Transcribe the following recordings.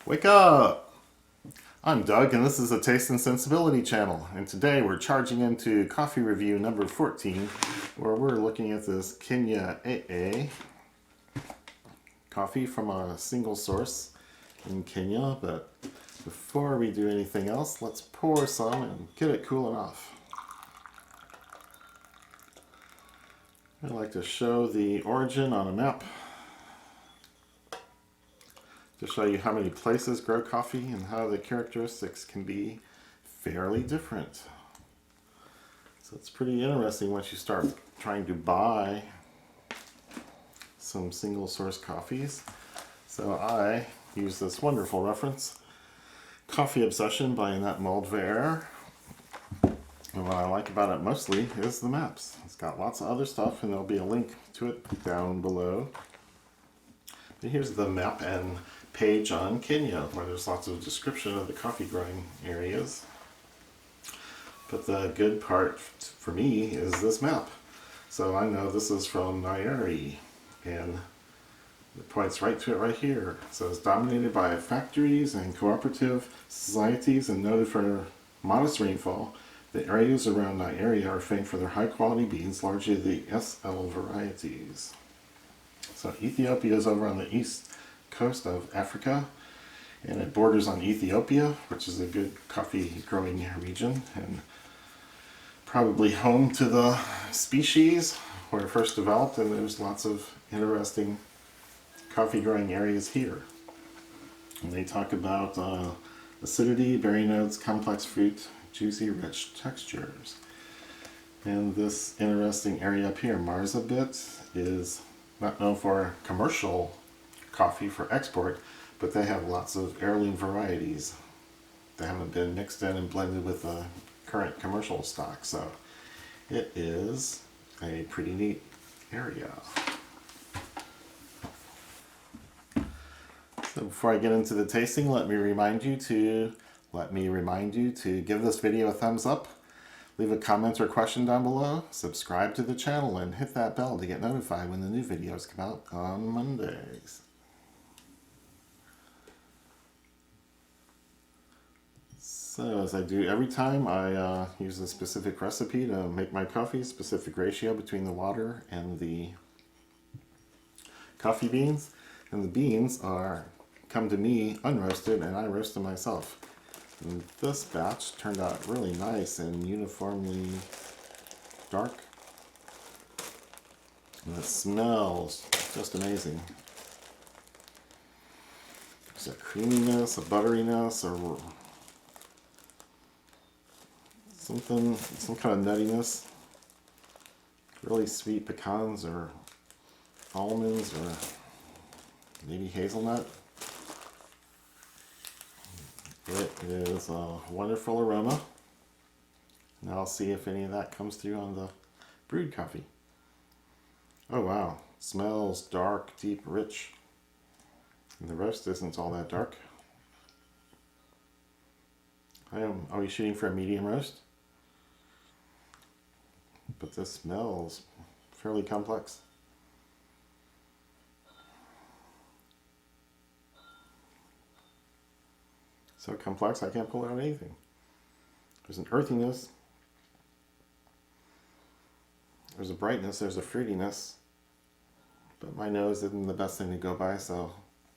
Wake up! I'm Doug, and this is a Taste and Sensibility channel. And today we're charging into coffee review number 14, where we're looking at this Kenya AA coffee from a single source in Kenya. But before we do anything else, let's pour some and get it cooling off. I like to show the origin on a map to show you how many places grow coffee and how the characteristics can be fairly different. So it's pretty interesting once you start trying to buy some single source coffees. So I use this wonderful reference, Coffee Obsession by Annette Moldver. And what I like about it mostly is the maps. It's got lots of other stuff, and there'll be a link to it down below. And here's the map and page on Kenya, where there's lots of description of the coffee growing areas. But the good part for me is this map. So I know this is from Nyeri, and it points right to it right here. So it's dominated by factories and cooperative societies and noted for modest rainfall. The areas around Nyeri are famed for their high quality beans, largely the SL varieties. So Ethiopia is over on the east coast of Africa, and it borders on Ethiopia, which is a good coffee growing region and probably home to the species where it first developed, and there's lots of interesting coffee growing areas here. And they talk about acidity, berry notes, complex fruit, juicy, rich textures. And this interesting area up here, Marsabit, is not known for commercial coffee for export, but they have lots of heirloom varieties. They haven't been mixed in and blended with the current commercial stock, so it is a pretty neat area. So before I get into the tasting, let me remind you to give this video a thumbs up, leave a comment or question down below, subscribe to the channel, and hit that bell to get notified when the new videos come out on Mondays. So as I do every time, I use a specific recipe to make my coffee, specific ratio between the water and the coffee beans. And the beans come to me unroasted, and I roast them myself. And this batch turned out really nice and uniformly dark. And it smells just amazing. There's a creaminess, a butteriness, or some kind of nuttiness. Really sweet pecans or almonds or maybe hazelnut. It is a wonderful aroma. Now I'll see if any of that comes through on the brewed coffee. Oh wow, smells dark, deep, rich. And the roast isn't all that dark. I am always shooting for a medium roast, but this smells fairly complex. So complex I can't pull out anything. There's an earthiness, there's a brightness, there's a fruitiness, but my nose isn't the best thing to go by, so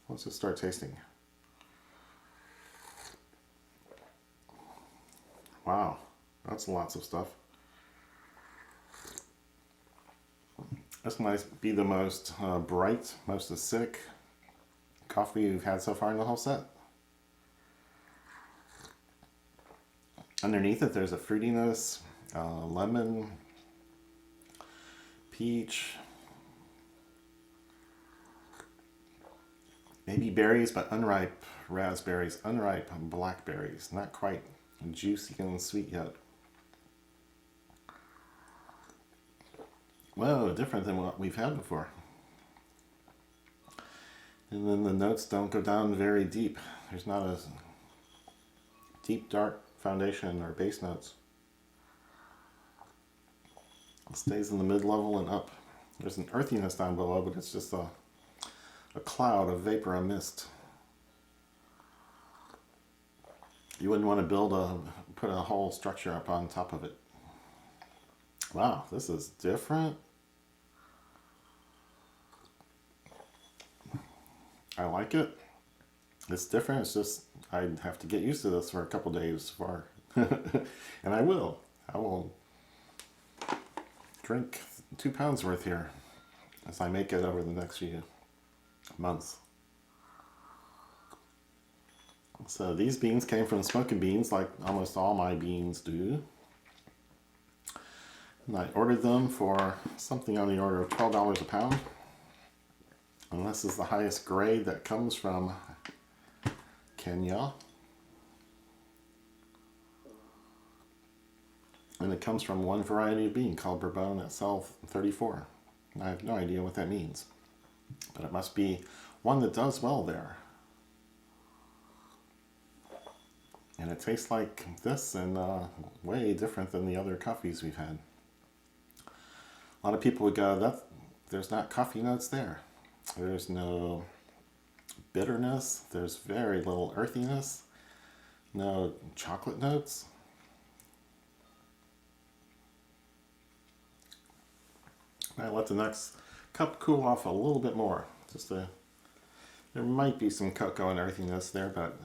let's just start tasting. Wow, that's lots of stuff. This might be the most bright, most acidic coffee we've had so far in the whole set. Underneath it, there's a fruitiness, lemon, peach, maybe berries, but unripe raspberries, unripe blackberries, not quite juicy and sweet yet. Whoa, different than what we've had before. And then the notes don't go down very deep. There's not a deep, dark foundation or base notes. It stays in the mid-level and up. There's an earthiness down below, but it's just a cloud of vapor, a mist. You wouldn't want to put a whole structure up on top of it. Wow, this is different. I like it. It's different. It's just I'd have to get used to this for a couple days for, and I will. I will drink 2 pounds worth here as I make it over the next few months. So these beans came from smoking beans, like almost all my beans do. And I ordered them for something on the order of $12 a pound. And this is the highest grade that comes from Kenya. And it comes from one variety of bean called Bourbon SL34. And I have no idea what that means. But it must be one that does well there. And it tastes like this and way different than the other coffees we've had. A lot of people would go, there's not coffee notes there. There's no bitterness. There's very little earthiness. No chocolate notes. I let the next cup cool off a little bit more. There might be some cocoa and earthiness there, but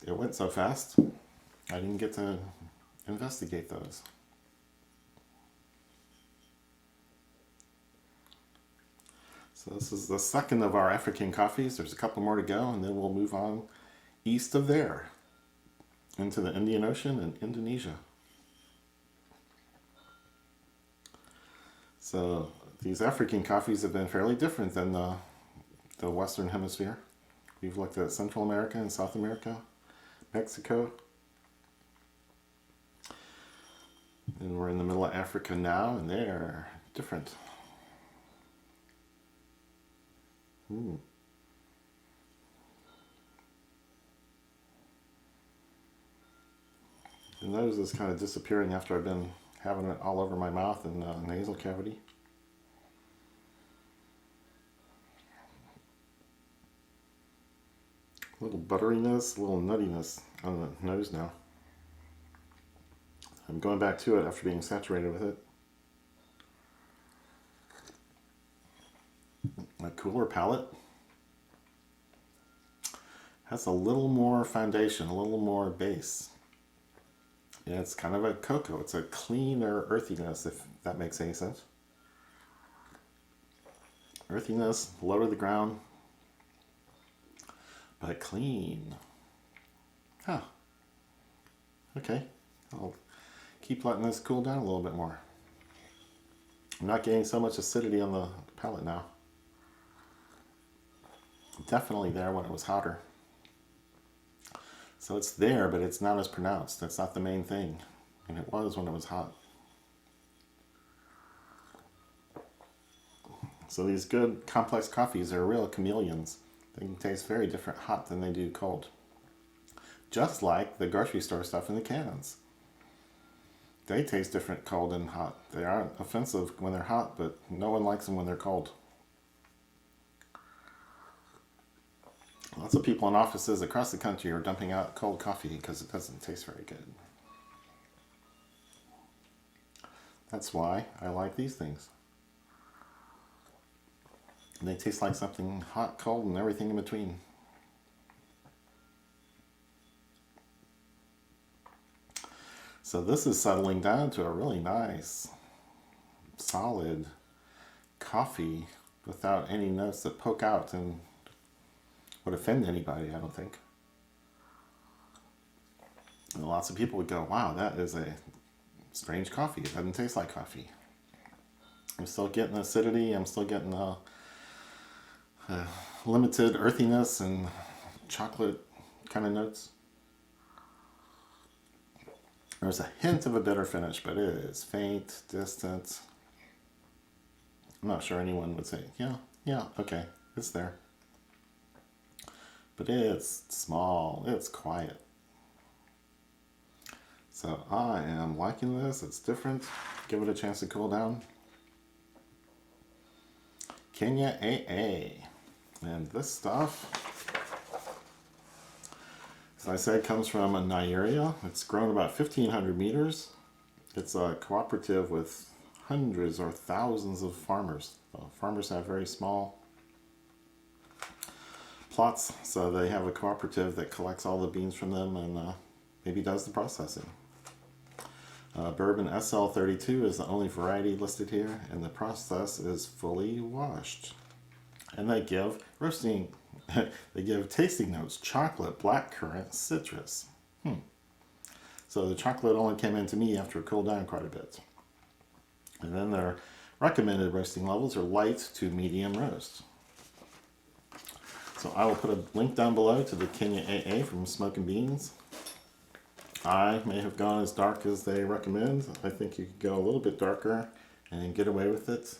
it went so fast, I didn't get to investigate those. So this is the second of our African coffees. There's a couple more to go, and then we'll move on east of there into the Indian Ocean and Indonesia. So these African coffees have been fairly different than the Western Hemisphere. We've looked at Central America and South America, Mexico. And we're in the middle of Africa now, and they're different. And the nose is kind of disappearing after I've been having it all over my mouth and nasal cavity. A little butteriness, a little nuttiness on the nose now. I'm going back to it after being saturated with it. A cooler palate. Has a little more foundation, a little more base. Yeah, it's kind of a cocoa. It's a cleaner earthiness, if that makes any sense. Earthiness, low to the ground, but clean. Huh. Okay. I'll keep letting this cool down a little bit more. I'm not getting so much acidity on the palate now. Definitely there when it was hotter. So it's there, but it's not as pronounced. That's not the main thing. And it was when it was hot. So these good complex coffees are real chameleons. They can taste very different hot than they do cold. Just like the grocery store stuff in the cans. They taste different cold and hot. They aren't offensive when they're hot, but no one likes them when they're cold. Lots of people in offices across the country are dumping out cold coffee because it doesn't taste very good. That's why I like these things. And they taste like something hot, cold, and everything in between. So this is settling down to a really nice, solid coffee without any notes that poke out and would offend anybody, I don't think. And lots of people would go, wow, that is a strange coffee. It doesn't taste like coffee. I'm still getting acidity. I'm still getting limited earthiness and chocolate kind of notes. There's a hint of a bitter finish, but it is faint, distant. I'm not sure anyone would say, yeah, okay, it's there. But it's small, it's quiet. So I am liking this, it's different. Give it a chance to cool down. Kenya AA. And this stuff As I said, comes from Nyeri. It's grown about 1,500 meters. It's a cooperative with hundreds or thousands of farmers. Farmers have very small plots, so they have a cooperative that collects all the beans from them and maybe does the processing. Bourbon SL32 is the only variety listed here, and the process is fully washed. And they give roasting, they give tasting notes: chocolate, blackcurrant, citrus. So the chocolate only came into me after it cooled down quite a bit. And then their recommended roasting levels are light to medium roast. So I will put a link down below to the Kenya AA from Smoking Beans. I may have gone as dark as they recommend. I think you could go a little bit darker and get away with it.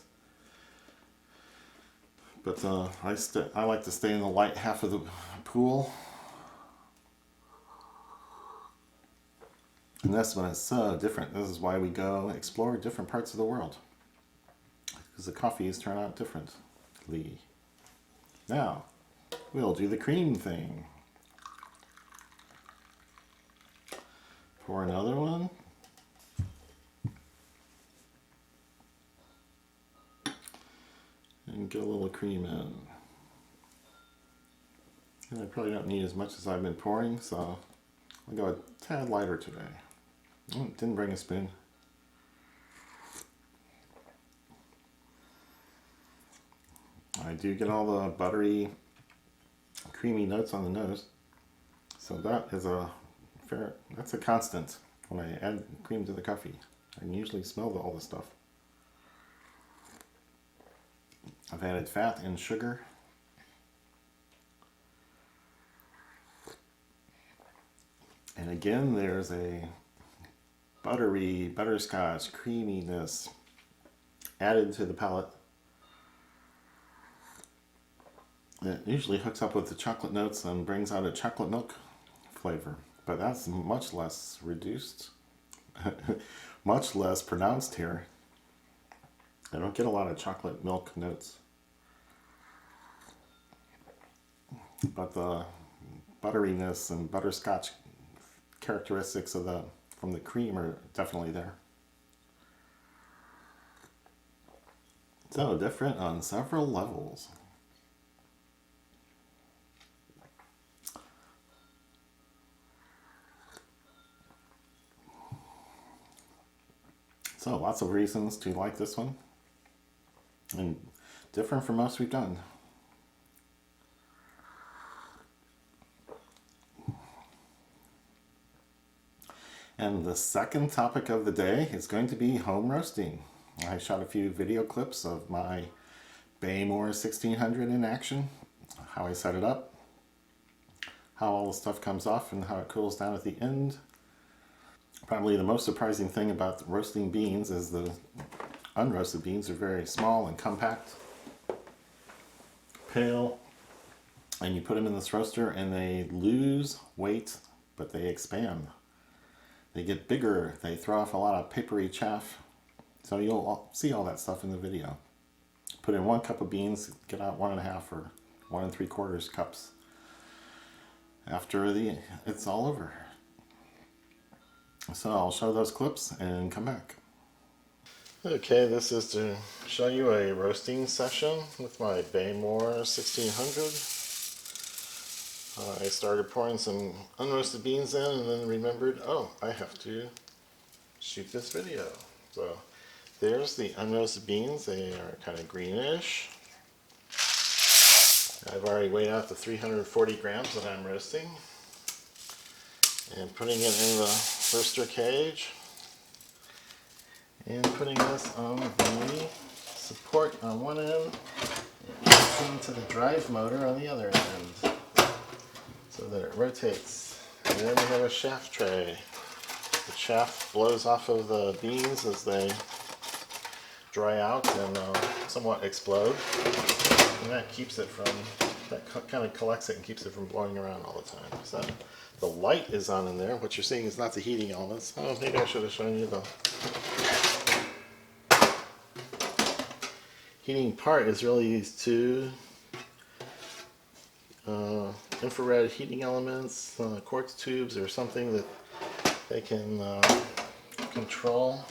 But I like to stay in the light half of the pool. And that's when it's so different. This is why we go explore different parts of the world, because the coffees turn out differently. Now, we'll do the cream thing. Pour another one. And get a little cream in. And I probably don't need as much as I've been pouring, so I'll go a tad lighter today. Oh, didn't bring a spoon. I do get all the buttery, creamy notes on the nose, so that is that's a constant when I add cream to the coffee. I can usually smell all the stuff. I've added fat and sugar. And again, there's a buttery, butterscotch creaminess added to the palate. It usually hooks up with the chocolate notes and brings out a chocolate milk flavor, but that's much less reduced, much less pronounced here. I don't get a lot of chocolate milk notes, but the butteriness and butterscotch characteristics from the cream are definitely there. So different on several levels. So lots of reasons to like this one, and different from most we've done. And the second topic of the day is going to be home roasting. I shot a few video clips of my Behmor 1600 in action, how I set it up, how all the stuff comes off, and how it cools down at the end. Probably the most surprising thing about roasting beans is the unroasted beans are very small and compact, pale, and you put them in this roaster and they lose weight, but they expand. They get bigger, they throw off a lot of papery chaff, so you'll see all that stuff in the video. Put in 1 cup of beans, get out 1.5 or 1 3/4 cups after it's all over. So I'll show those clips and come back. Okay, this is to show you a roasting session with my Behmor 1600. I started pouring some unroasted beans in and then remembered, oh, I have to shoot this video. So there's the unroasted beans. They are kind of greenish. I've already weighed out the 340 grams that I'm roasting and putting it in the roaster cage and putting this on the support on one end and into the drive motor on the other end, so that it rotates. And then we have a shaft tray. The shaft blows off of the beans as they dry out and somewhat explode. And that keeps it from, that kind of collects it and keeps it from blowing around all the time. So the light is on in there. What you're seeing is not the heating elements. Oh, maybe I should have shown you the heating part is really these two infrared heating elements, quartz tubes, or something that they can control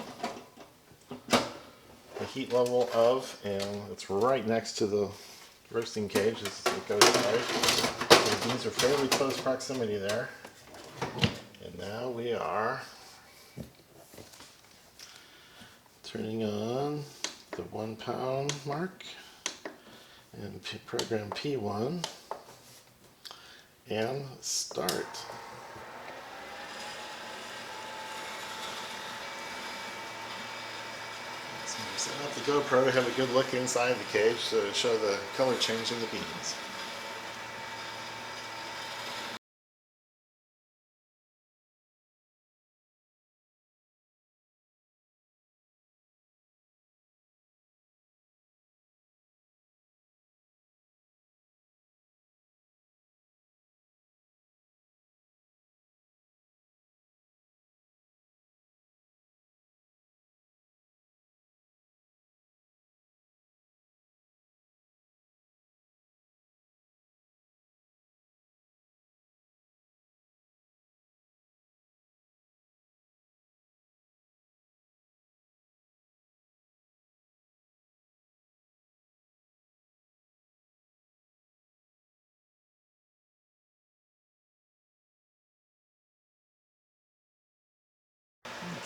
the heat level of, and it's right next to the roasting cage as it goes by. So these are fairly close proximity there. And now we are turning on the 1 pound mark and program P1 and start. So I'm setting up the GoPro to have a good look inside the cage to show the color change in the beans.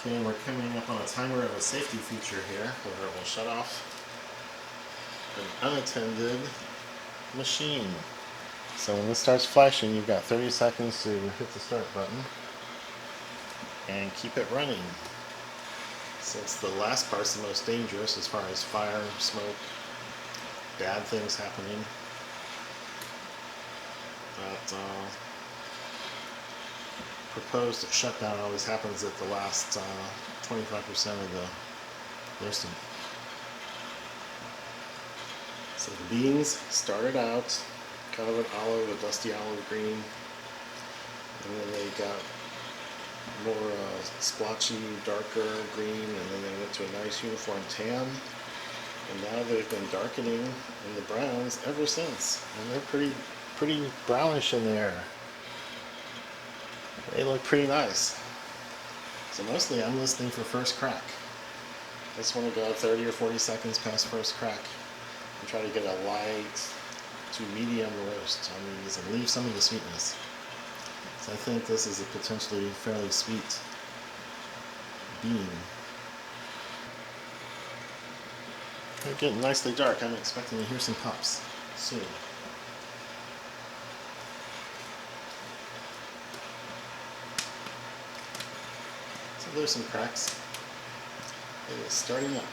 Okay, we're coming up on a timer of a safety feature here where it will shut off an unattended machine. So when this starts flashing, you've got 30 seconds to hit the start button and keep it running. Since the last part's the most dangerous as far as fire, smoke, bad things happening, that proposed shutdown always happens at the last 25% of the roasting. So the beans started out kind of an olive, a dusty olive green, and then they got more splotchy, darker green, and then they went to a nice uniform tan, and now they've been darkening in the browns ever since, and they're pretty brownish in there. They look pretty nice. So mostly I'm listening for first crack. I just want to go 30 or 40 seconds past first crack and try to get a light to medium roast on these and leave some of the sweetness. So I think this is a potentially fairly sweet bean. They're getting nicely dark. I'm expecting to hear some pops soon. So there's some cracks. It is starting up.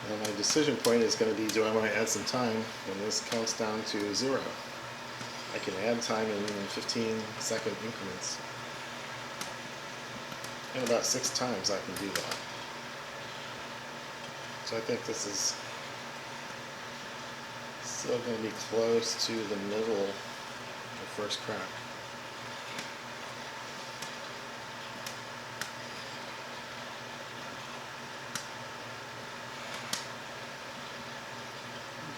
And my decision point is going to be, do I want to add some time when this counts down to 0? I can add time in 15-second increments. And about 6 times I can do that. So I think this is still going to be close to the middle of first crack.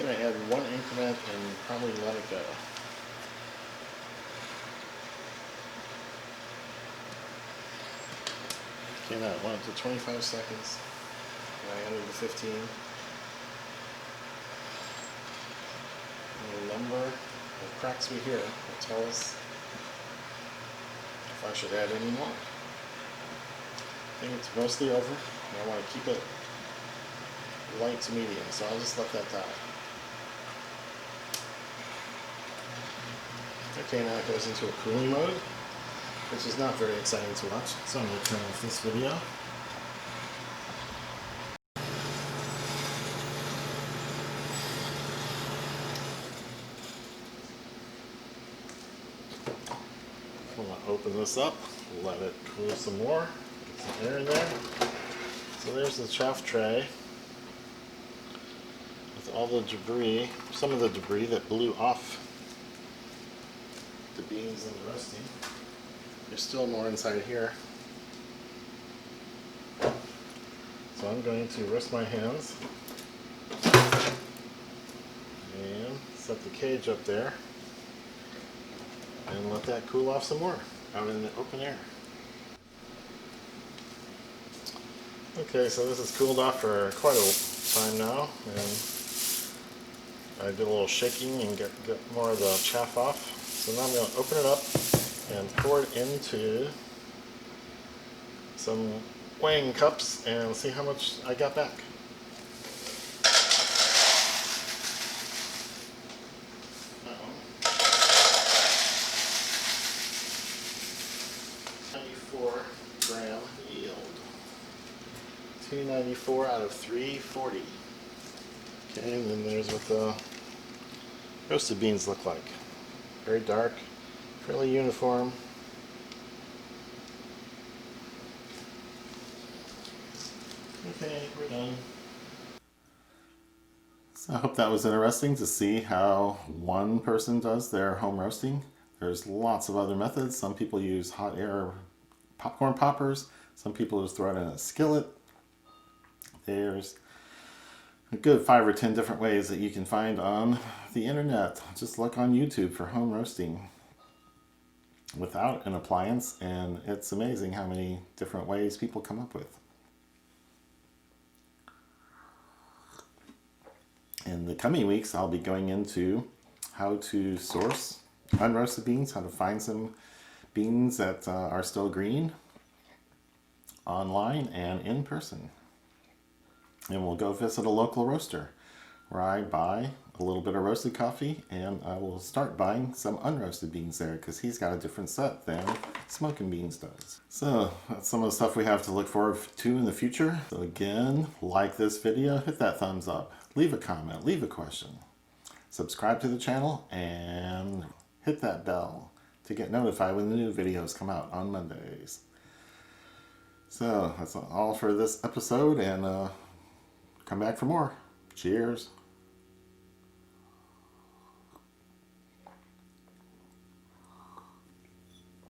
I'm going to add 1 increment and probably let it go. Okay, now it went to 25 seconds, and I entered the 15. And the number of cracks we hear will tell us if I should add any more. I think it's mostly over, and I want to keep it light to medium, so I'll just let that die. Okay, now it goes into a cooling mode, which is not very exciting to watch. So I'm going to turn off this video. I'm going to open this up, let it cool some more, get some air in there. So there's the chaff tray with all the debris, some of the debris that blew off the beans and the roasting. There's still more inside here. So I'm going to rest my hands and set the cage up there and let that cool off some more out in the open air. Okay, so this has cooled off for quite a time now, and I did a little shaking and get more of the chaff off. So now I'm going to open it up and pour it into some weighing cups and see how much I got back. Gram yield. 294 out of 340. Okay, and then there's what the roasted beans look like. Very dark, fairly uniform. Okay, we're done. So I hope that was interesting to see how one person does their home roasting. There's lots of other methods. Some people use hot air popcorn poppers. Some people just throw it in a skillet. There's a good 5 or 10 different ways that you can find on the internet. Just look on YouTube for home roasting without an appliance, and it's amazing how many different ways people come up with. In the coming weeks, I'll be going into how to source unroasted beans, how to find some beans that are still green online and in person. And we'll go visit a local roaster where I buy a little bit of roasted coffee, and I will start buying some unroasted beans there because he's got a different set than Smoking Beans does. So that's some of the stuff we have to look forward to in the future. So again, like this video, hit that thumbs up, leave a comment, leave a question, subscribe to the channel, and hit that bell to get notified when the new videos come out on Mondays. So that's all for this episode, and come back for more. Cheers.